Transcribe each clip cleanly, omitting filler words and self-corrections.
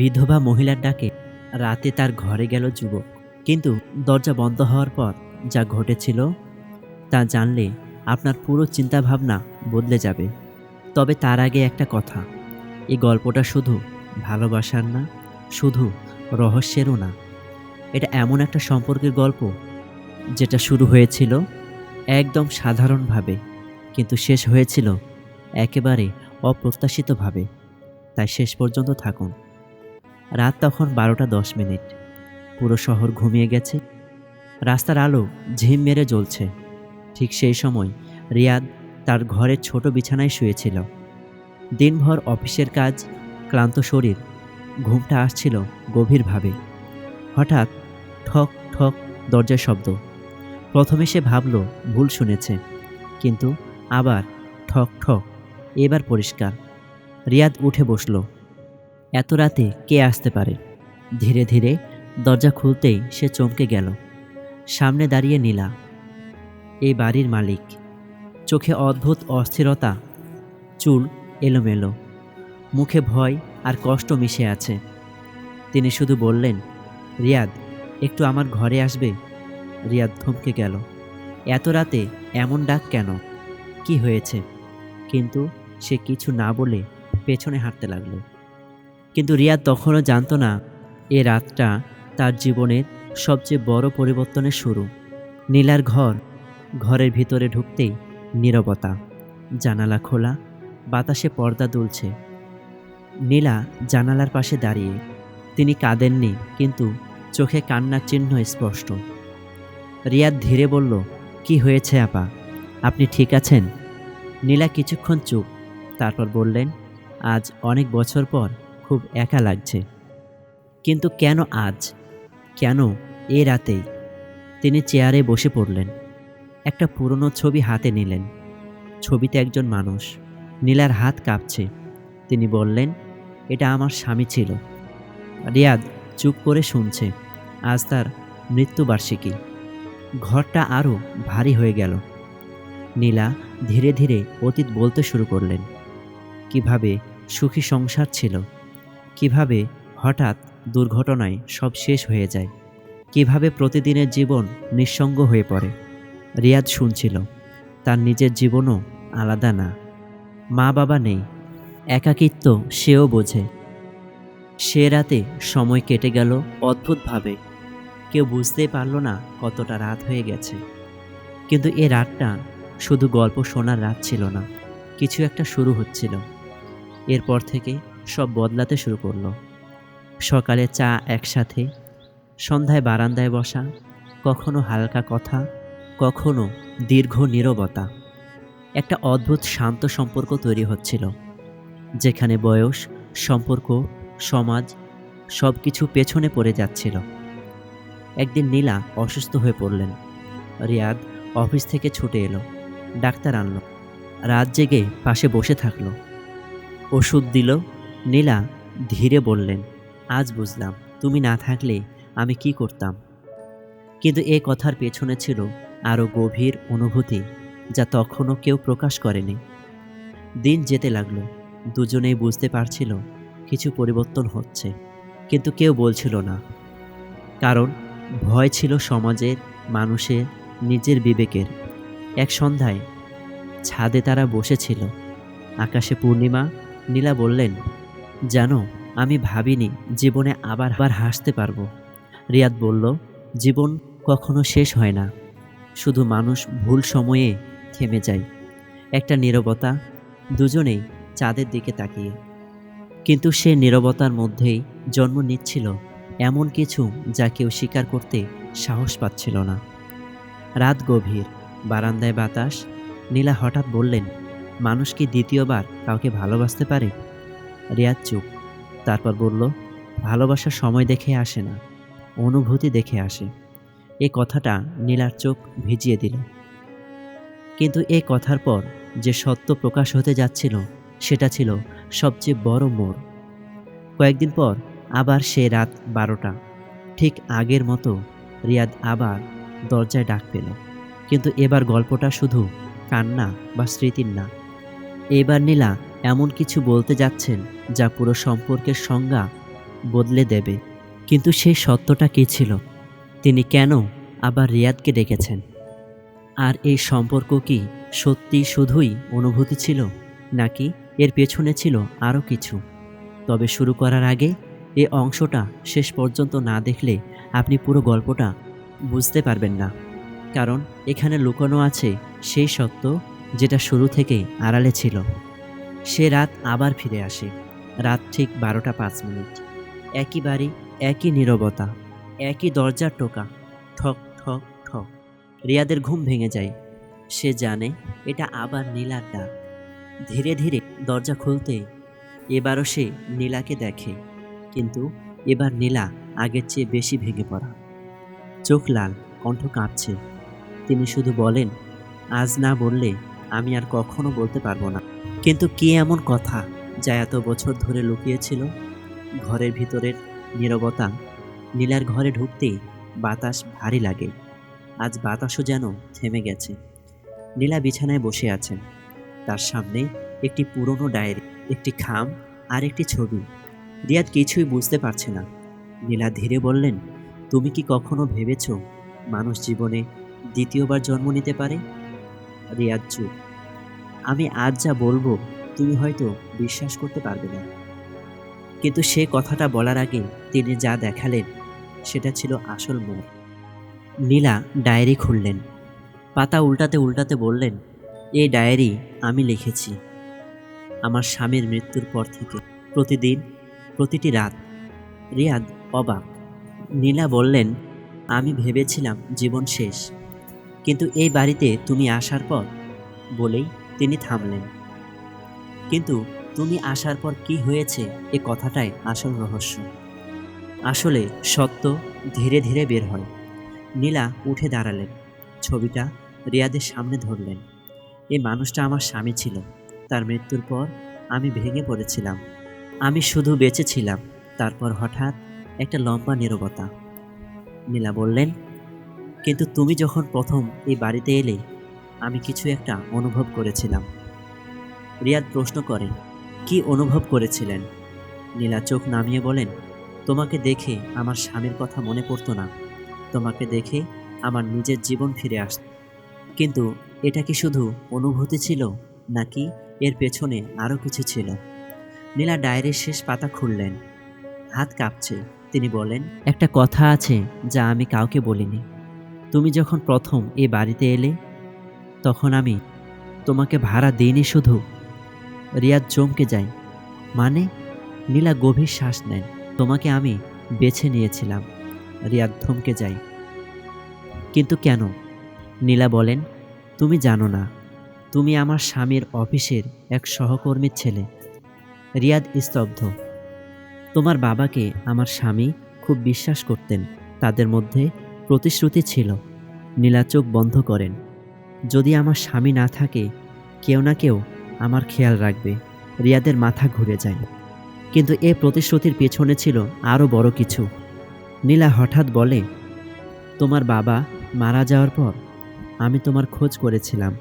বিধবা মহিলার ডাকে রাতে তার ঘরে গেল যুবক। কিন্তু দরজা বন্ধ হওয়ার পর যা ঘটেছিল তা জানলে আপনার পুরো চিন্তাভাবনা বদলে যাবে। তবে তার আগে একটা কথা, এই গল্পটা শুধু ভালোবাসার না, শুধু রহস্যেরও না। এটা এমন একটা সম্পর্কের গল্প যেটা শুরু হয়েছিল একদম সাধারণভাবে, কিন্তু শেষ হয়েছিল একেবারে অপ্রত্যাশিতভাবে। তাই শেষ পর্যন্ত থাকুন। রাত তখন 12টা 10 মিনিট। পুরো শহর ঘুমিয়ে গেছে, রাস্তার আলো ঝিম মেরে জ্বলছে। ঠিক সেই সময় রিয়াদ তার ঘরের ছোট বিছানায় শুয়েছিল। দিনভর অফিসের কাজ, ক্লান্ত শরীর, ঘুমটা আসছিল গভীরভাবে। হঠাৎ ঠক ঠক দরজার শব্দ। প্রথমে সে ভাবল ভুল শুনেছে, কিন্তু আবার ঠক ঠক, এবার পরিষ্কার। রিয়াদ উঠে বসল। এত রাতে কে আসতে পারে? ধীরে ধীরে দরজা খুলতেই সে চমকে গেল। সামনে দাঁড়িয়ে নীলা, এই বাড়ির মালিক। চোখে অদ্ভুত অস্থিরতা, চুল এলোমেলো, মুখে ভয় আর কষ্ট মিশে আছে। তিনি শুধু বললেন, রিয়াদ, একটু আমার ঘরে আসবে? রিয়াদ থমকে গেল। এত রাতে এমন ডাক কেন? কি হয়েছে? কিন্তু সে কিছু না বলে পেছনে হাঁটতে লাগলো। কিন্তু রিয়াদ তখনও জানতো না এ রাতটা তার জীবনের সবচেয়ে বড় পরিবর্তনের শুরু। নীলার ঘরের ভিতরে ঢুকতেই নীরবতা। জানালা খোলা, বাতাসে পর্দা দুলছে। নীলা জানালার পাশে দাঁড়িয়ে। তিনি কাঁদেননি, কিন্তু চোখে কান্নার চিহ্ন স্পষ্ট। রিয়াদ ধীরে বলল, কি হয়েছে আপা? আপনি ঠিক আছেন? নীলা কিছুক্ষণ চুপ, তারপর বললেন, আজ অনেক বছর পর খুব একা লাগছে। কিন্তু কেন আজ? কেন এ রাতেই? তিনি চেয়ারে বসে পড়লেন। একটা পুরনো ছবি হাতে নিলেন। ছবিতে একজন মানুষ। নীলার হাত কাঁপছে। তিনি বললেন, এটা আমার স্বামী ছিল। রিয়াদ চুপ করে শুনছে। আজ তার মৃত্যুবার্ষিকী। ঘরটা আরও ভারী হয়ে গেল। নীলা ধীরে ধীরে অতীত বলতে শুরু করলেন। কিভাবে সুখী সংসার ছিল, কিভাবে হঠাৎ দুর্ঘটনায় সব শেষ হয়ে যায়, কিভাবে প্রতিদিনের জীবন নিঃসঙ্গ হয়ে পড়ে। রিয়াদ শুনছিল। তার নিজের জীবনও আলাদা না। মা বাবা নেই, একাকিত্ব সেও বোঝে। সে রাতে সময় কেটে গেল অদ্ভুতভাবে। কেউ বুঝতেই পারল না কতটা রাত হয়ে গেছে। কিন্তু এ রাতটা শুধু গল্প শোনার রাত ছিল না, কিছু একটা শুরু হচ্ছিল। এরপর থেকে সব বদলাতে শুরু করলো। সকালে চা একসাথে, সন্ধ্যায় বারান্দায় বসা, কখনো হালকা কথা, কখনো দীর্ঘ নীরবতা। একটা অদ্ভুত শান্ত সম্পর্ক তৈরি হচ্ছিল, যেখানে বয়স, সম্পর্ক, সমাজ সব কিছু পেছনে পড়ে যাচ্ছিল। একদিন নীলা অসুস্থ হয়ে পড়লেন। রিয়াদ অফিস থেকে ছুটে এলো, ডাক্তার আনলো। রাত জেগে পাশে বসে থাকলো, ওষুধ দিল। নীলা ধীরে বললেন, আজ বুঝলাম তুমি না থাকলে আমি কি করতাম। কিন্তু এ কথার পেছনে ছিল আরও গভীর অনুভূতি, যা তখনও কেউ প্রকাশ করেনি। দিন যেতে লাগলো। দুজনেই বুঝতে পারছিল কিছু পরিবর্তন হচ্ছে, কিন্তু কেউ বলছিল না। কারণ ভয় ছিল সমাজের, মানুষের, নিজের বিবেকের। এক সন্ধ্যায় ছাদে তারা বসেছিল, আকাশে পূর্ণিমা। নীলা বললেন, জানো, আমি ভাবিনি জীবনে আবার হাসতে পারবো। রিয়াদ বলল, জীবন কখনো শেষ হয় না, শুধু মানুষ ভুল সময়ে থেমে যায়। একটা নীরবতা, দুজনেই চাঁদের দিকে তাকিয়ে। কিন্তু সে নীরবতার মধ্যেই জন্ম নিচ্ছিল এমন কিছু যা কেউ স্বীকার করতে সাহস পাচ্ছিল না। রাত গভীর, বারান্দায় বাতাস। নীলা হঠাৎ বললেন, মানুষ কি দ্বিতীয়বার কাউকে ভালোবাসতে পারে? রিয়াদ চুপ, তারপর বলল, ভালোবাসার সময় দেখে আসে না, অনুভূতি দেখে আসে। এই কথাটা নীলার চোখ ভিজিয়ে দিল। কিন্তু এই কথার পর যে সত্য প্রকাশ হতে যাচ্ছিল, সেটা ছিল সবচেয়ে বড় মোড়। কয়েকদিন পর আবার সে রাত 12টা, ঠিক আগের মতো রিয়াদ আবার দরজায় ডাক পেল। কিন্তু এবার গল্পটা শুধু কান্না বা স্মৃতির না। এবার নীলা এমন কিছু বলতে যাচ্ছেন যা পুরো সম্পর্কের সংজ্ঞা বদলে দেবে। কিন্তু সেই সত্যটা কী ছিল? তিনি কেন আবার রিয়াদকে ডেকেছেন? আর এই সম্পর্ক কি সত্যি শুধুই অনুভূতি ছিল, নাকি এর পেছনে ছিল আরও কিছু? তবে শুরু করার আগে এই অংশটা শেষ পর্যন্ত না দেখলে আপনি পুরো গল্পটা বুঝতে পারবেন না। কারণ এখানে লুকানো আছে সেই সত্য যেটা শুরু থেকেই আড়ালে ছিল। সে রাত আবার ফিরে আসে। রাত ঠিক 12টা 5 মিনিট। একই বাড়ি, একই নীরবতা, একই দরজার টোকা। ঠক ঠক ঠক। রিয়াদের ঘুম ভেঙে যায়। সে জানে এটা আবার নীলার ডাক। ধীরে ধীরে দরজা খুলতেই এবারও সে নীলাকে দেখে। কিন্তু এবার নীলা আগের চেয়ে বেশি ভেঙে পড়া। চোখ লাল, কণ্ঠ কাঁপছে। তিনি শুধু বলেন, আজ না বললে আমি আর কখনো বলতে পারবো না। কিন্তু কি এমন কথা যা এত বছর ধরে লুকিয়েছিল? ঘরের ভিতরের নীরবতা। নীলার ঘরে ঢুকতেই বাতাস ভারী লাগে। আজ বাতাসও যেন থেমে গেছে। নীলা বিছানায় বসে আছেন। তার সামনে একটি পুরনো ডায়েরি, একটি খাম আর একটি ছবি। রিয়াদ কিছুই বুঝতে পারছে না। নীলা ধীরে বললেন, তুমি কি কখনো ভেবেছ মানুষ জীবনে দ্বিতীয়বার জন্ম নিতে পারে? রিয়াদ চুপ। আমি আজ যা বলবো তুমি হয়তো বিশ্বাস করতে পারবে না। কিন্তু সে কথাটা বলার আগে তিনি যা দেখালেন সেটা ছিল আসল মোড়। নীলা ডায়েরি খুললেন। পাতা উল্টাতে উল্টাতে বললেন, এই ডায়েরি আমি লিখেছি আমার স্বামীর মৃত্যুর পর থেকে, প্রতিদিন, প্রতিটি রাত। রিয়াদ অবাক। নীলা বললেন, আমি ভেবেছিলাম জীবন শেষ, কিন্তু এই বাড়িতে তুমি আসার পর। বলেই তিনি থামলেন। কিন্তু তুমি আসার পর কি হয়েছে এ কথাটাই আসল রহস্য। আসলে সত্য ধীরে ধীরে বের হয়। নীলা উঠে দাঁড়ালেন। ছবিটা রিয়াদের সামনে ধরলেন। এই মানুষটা আমার স্বামী ছিল। তার মৃত্যুর পর আমি ভেঙে পড়েছিলাম। আমি শুধু বেঁচে ছিলাম। তারপর হঠাৎ একটা লম্বা নীরবতা। নীলা বললেন, কিন্তু তুমি যখন প্রথম এই বাড়িতে এলে আমি কিছু একটা অনুভব করেছিলাম। রিয়াদ প্রশ্ন করেন, কি অনুভব করেছিলেন? নীলা চোখ নামিয়ে বলেন, তোমাকে দেখে আমার স্বামীর কথা মনে পড়তো না। তোমাকে দেখে আমার নিজের জীবন ফিরে আসত। কিন্তু এটা কি শুধু অনুভূতি ছিল, নাকি এর পেছনে আরও কিছু ছিল? নীলা ডায়েরির শেষ পাতা খুললেন। হাত কাঁপছে। তিনি বলেন, একটা কথা আছে যা আমি কাউকে বলিনি। তুমি যখন প্রথম এই বাড়িতে এলে তখন আমি তোমাকে ভাড়া দিইনি শুধু। রিয়াদ চমকে যায়। মানে? নীলা গভীর শ্বাস নেন। তোমাকে আমি বেছে নিয়েছিলাম। রিয়াদ থমকে যায়। কিন্তু কেন? নীলা বলেন, তুমি জানো না। তুমি আমার স্বামীর অফিসের এক সহকর্মীর ছেলে। রিয়াদ স্তব্ধ। তোমার বাবাকে আমার স্বামী খুব বিশ্বাস করতেন। তাদের মধ্যে প্রতিশ্রুতি ছিল। নীলা চোখ বন্ধ করেন। যদি আমার স্বামী না থাকে, কেউ না কেউ আমার খেয়াল রাখবে। রিয়াদের মাথা ঘুরে যায়। কিন্তু এ প্রতিশ্রুতির পেছনে ছিল আরও বড় কিছু। নীলা হঠাৎ বলে, তোমার বাবা মারা যাওয়ার পর আমি তোমার খোঁজ করেছিলাম।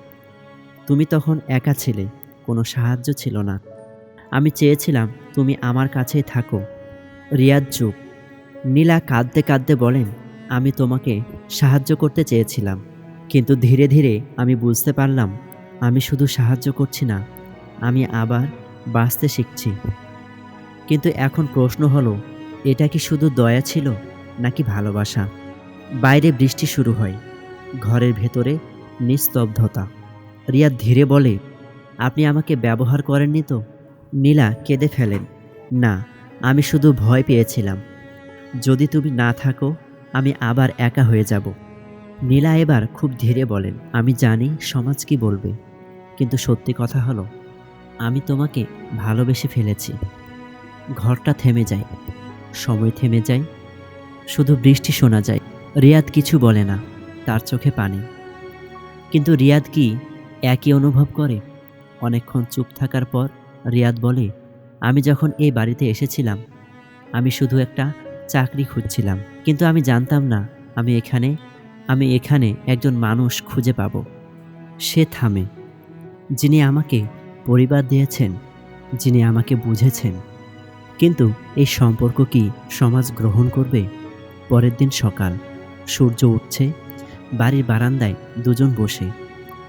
তুমি তখন একা ছিলে, কোনো সাহায্য ছিল না। আমি চেয়েছিলাম তুমি আমার কাছেই থাকো। রিয়াদ চুপ। নীলা কাঁদতে কাঁদতে বলেন, আমি তোমাকে সাহায্য করতে চেয়েছিলাম, কিন্তু ধীরে ধীরে আমি বুঝতে পারলাম আমি শুধু সাহায্য করছি না, আমি আবার বাঁচতে শিখছি। কিন্তু এখন প্রশ্ন হলো, এটা কি শুধু দয়া ছিল নাকি ভালোবাসা? বাইরে বৃষ্টি শুরু হয়। ঘরের ভেতরে নিস্তব্ধতা। রিয়াদ ধীরে বলে, আপনি আমাকে ব্যবহার করেননি তো? নীলা কেঁদে ফেলেন, না, আমি শুধু ভয় পেয়েছিলাম যদি তুমি না থাকো আমি আবার একা হয়ে যাব। নীলা এবার খুব ধীরে বলেন, আমি জানি সমাজ কি বলবে, কিন্তু সত্যি কথা হলো আমি তোমাকে ভালোবেসে ফেলেছি। ঘরটা থেমে যায়। সময় থেমে যায়। শুধু বৃষ্টি শোনা যায়। রিয়াদ কিছু বলে না। তার চোখে পানি। কিন্তু রিয়াদ কি একই অনুভব করে? অনেকক্ষণ চুপ থাকার পর রিয়াদ বলে, আমি যখন এই বাড়িতে এসেছিলাম আমি শুধু একটা চাকরি খুঁজছিলাম, কিন্তু আমি জানতাম না আমি এখানে একজন মানুষ খুঁজে পাব। সে থামে। যিনি আমাকে পরিবার দিয়েছেন, যিনি আমাকে বুঝেছেন। কিন্তু এই সম্পর্ক কি সমাজ গ্রহণ করবে? পরের দিন সকাল, সূর্য উঠছে, বাড়ির বারান্দায় দুজন বসে,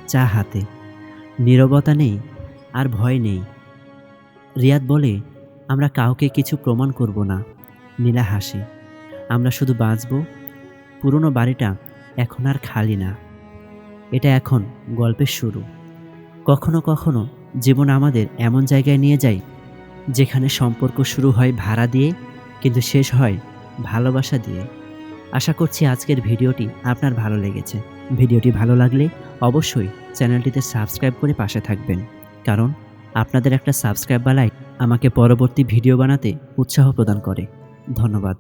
চা হাতে। নীরবতা নেই, আর ভয় নেই। রিয়াদ বলে, আমরা কাউকে কিছু প্রমাণ করব না। নীলা হাসে, আমরা শুধু বাঁচব। পুরনো বাড়িটা এখন আর খালি না, এটা এখন গল্পের শুরু। কখনো কখনো জীবন আমাদের এমন জায়গায় নিয়ে যায় যেখানে সম্পর্ক শুরু হয় ভাড়া দিয়ে, কিন্তু শেষ হয় ভালোবাসা দিয়ে। আশা করছি আজকের ভিডিওটি আপনার ভালো লেগেছে। ভিডিওটি ভালো লাগলে অবশ্যই চ্যানেলটিতে সাবস্ক্রাইব করে পাশে থাকবেন, কারণ আপনাদের একটা সাবস্ক্রাইব বা লাইক আমাকে পরবর্তী ভিডিও বানাতে উৎসাহ প্রদান করে। ধন্যবাদ।